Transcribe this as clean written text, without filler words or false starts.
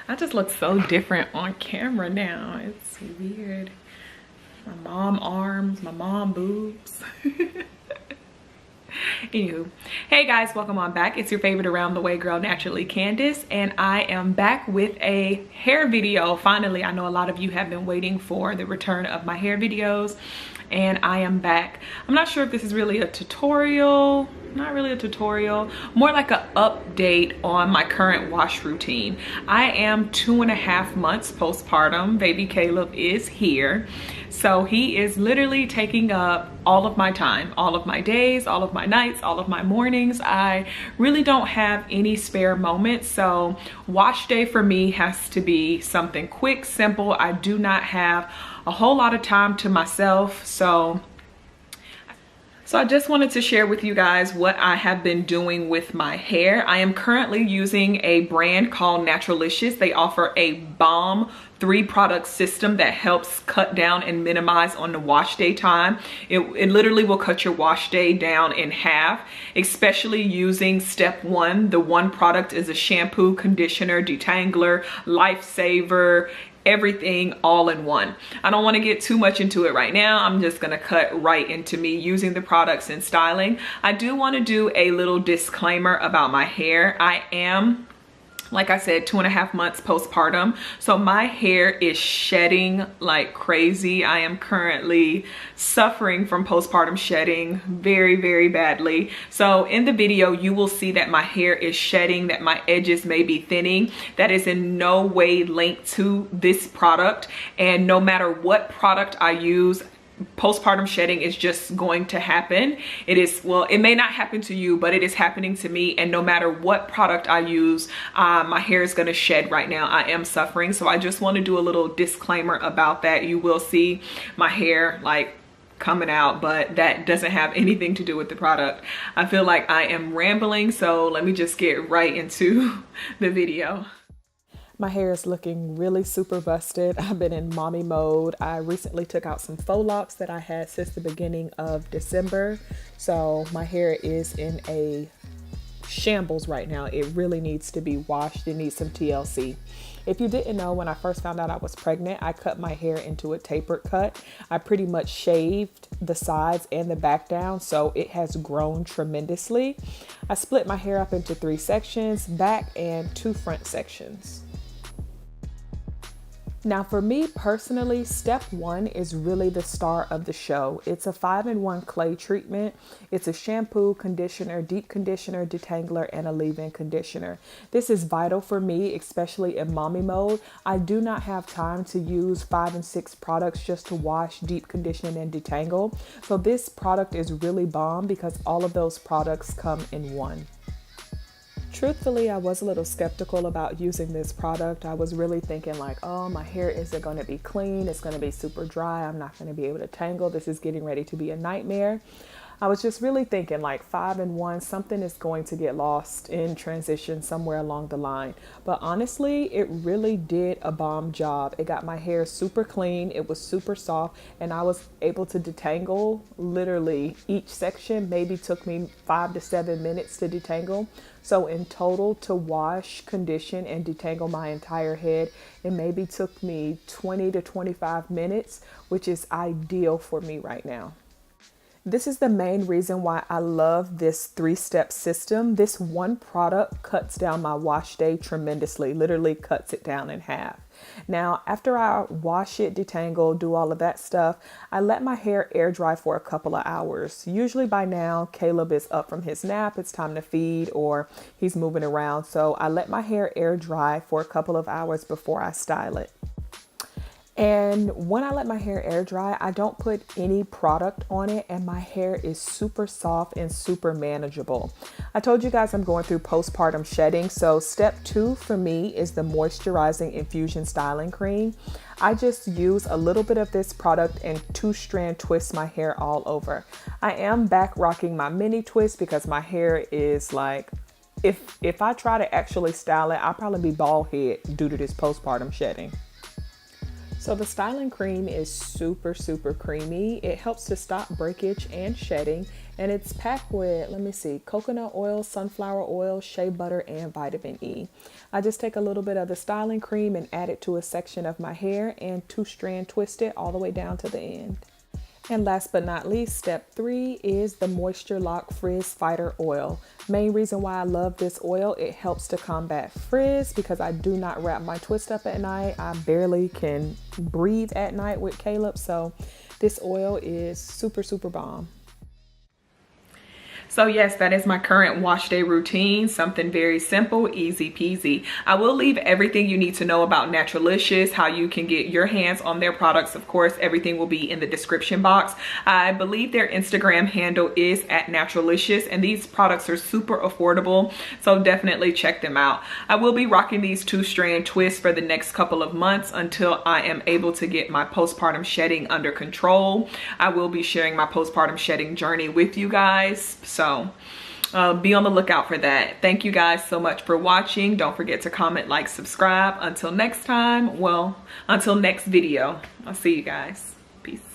I just look so different on camera now. It's weird. My mom arms, my mom boobs. Anywho, hey guys, welcome on back. It's your favorite around the way girl, Naturally Candace, and I am back with a hair video. Finally, I know a lot of you have been waiting for the return of my hair videos, and I am back. I'm not sure if this is really a tutorial. Not really a tutorial, more like an update on my current wash routine. I am 2.5 months postpartum. Baby Caleb is here. So he is literally taking up all of my time, all of my days, all of my nights, all of my mornings. I really don't have any spare moments. So wash day for me has to be something quick, simple. I do not have a whole lot of time to myself. So I just wanted to share with you guys what I have been doing with my hair. I am currently using a brand called Naturalicious. They offer a bomb 3-product system that helps cut down and minimize on the wash day time. It literally will cut your wash day down in half, especially using step 1. The 1 product is a shampoo, conditioner, detangler, lifesaver, everything all in one. I don't want to get too much into it right now. I'm just going to cut right into me using the products and styling. I do want to do a little disclaimer about my hair. I am, like I said, 2.5 months postpartum. So my hair is shedding like crazy. I am currently suffering from postpartum shedding very, very badly. So in the video, you will see that my hair is shedding, that my edges may be thinning. That is in no way linked to this product. And no matter what product I use, postpartum shedding is just going to happen. It is, well, it may not happen to you, but it is happening to me. And no matter what product I use, my hair is going to shed right now. I am suffering. So I just want to do a little disclaimer about that. You will see my hair like coming out, but that doesn't have anything to do with the product. I feel like I am rambling, so let me just get right into the video. My hair is looking really super busted. I've been in mommy mode. I recently took out some faux locks that I had since the beginning of December. So my hair is in a shambles right now. It really needs to be washed. It needs some TLC. If you didn't know, when I first found out I was pregnant, I cut my hair into a tapered cut. I pretty much shaved the sides and the back down, so it has grown tremendously. I split my hair up into 3 sections, back and 2 front sections. Now for me personally, step 1 is really the star of the show. It's a 5-in-1 clay treatment. It's a shampoo, conditioner, deep conditioner, detangler, and a leave-in conditioner. This is vital for me, especially in mommy mode. I do not have time to use 5 and 6 products just to wash, deep condition, and detangle. So this product is really bomb because all of those products come in one. Truthfully, I was a little skeptical about using this product. I was really thinking like, oh, my hair isn't going to be clean. It's going to be super dry. I'm not going to be able to tangle. This is getting ready to be a nightmare. I was just really thinking like 5-in-1, something is going to get lost in transition somewhere along the line. But honestly, it really did a bomb job. It got my hair super clean. It was super soft, and I was able to detangle literally each section. Maybe took me 5 to 7 minutes to detangle. So in total, to wash, condition, and detangle my entire head, it maybe took me 20 to 25 minutes, which is ideal for me right now. This is the main reason why I love this 3-step system. This one product cuts down my wash day tremendously, literally cuts it down in half. Now, after I wash it, detangle, do all of that stuff, I let my hair air dry for a couple of hours. Usually by now, Caleb is up from his nap, it's time to feed, or he's moving around. So I let my hair air dry for a couple of hours before I style it. And when I let my hair air dry, I don't put any product on it, and my hair is super soft and super manageable. I told you guys I'm going through postpartum shedding, so step 2 for me is the moisturizing infusion styling cream. I just use a little bit of this product and 2-strand twist my hair all over. I am back rocking my mini twist because my hair is like, if I try to actually style it, I'll probably be bald head due to this postpartum shedding. So the styling cream is super creamy. It helps to stop breakage and shedding, and it's packed with, let me see, coconut oil, sunflower oil, shea butter, and vitamin E. I just take a little bit of the styling cream and add it to a section of my hair and 2-strand twist it all the way down to the end. And last but not least, step 3 is the Moisture Lock Frizz Fighter Oil. Main reason why I love this oil, it helps to combat frizz because I do not wrap my twist up at night. I barely can breathe at night with Caleb, so this oil is super bomb. So yes, that is my current wash day routine. Something very simple, easy peasy. I will leave everything you need to know about Naturalicious, how you can get your hands on their products. Of course, everything will be in the description box. I believe their Instagram handle is @Naturalicious, and these products are super affordable, so definitely check them out. I will be rocking these 2-strand twists for the next couple of months until I am able to get my postpartum shedding under control. I will be sharing my postpartum shedding journey with you guys. So be on the lookout for that. Thank you guys so much for watching. Don't forget to comment, like, subscribe. Until next time, well, until next video, I'll see you guys. Peace.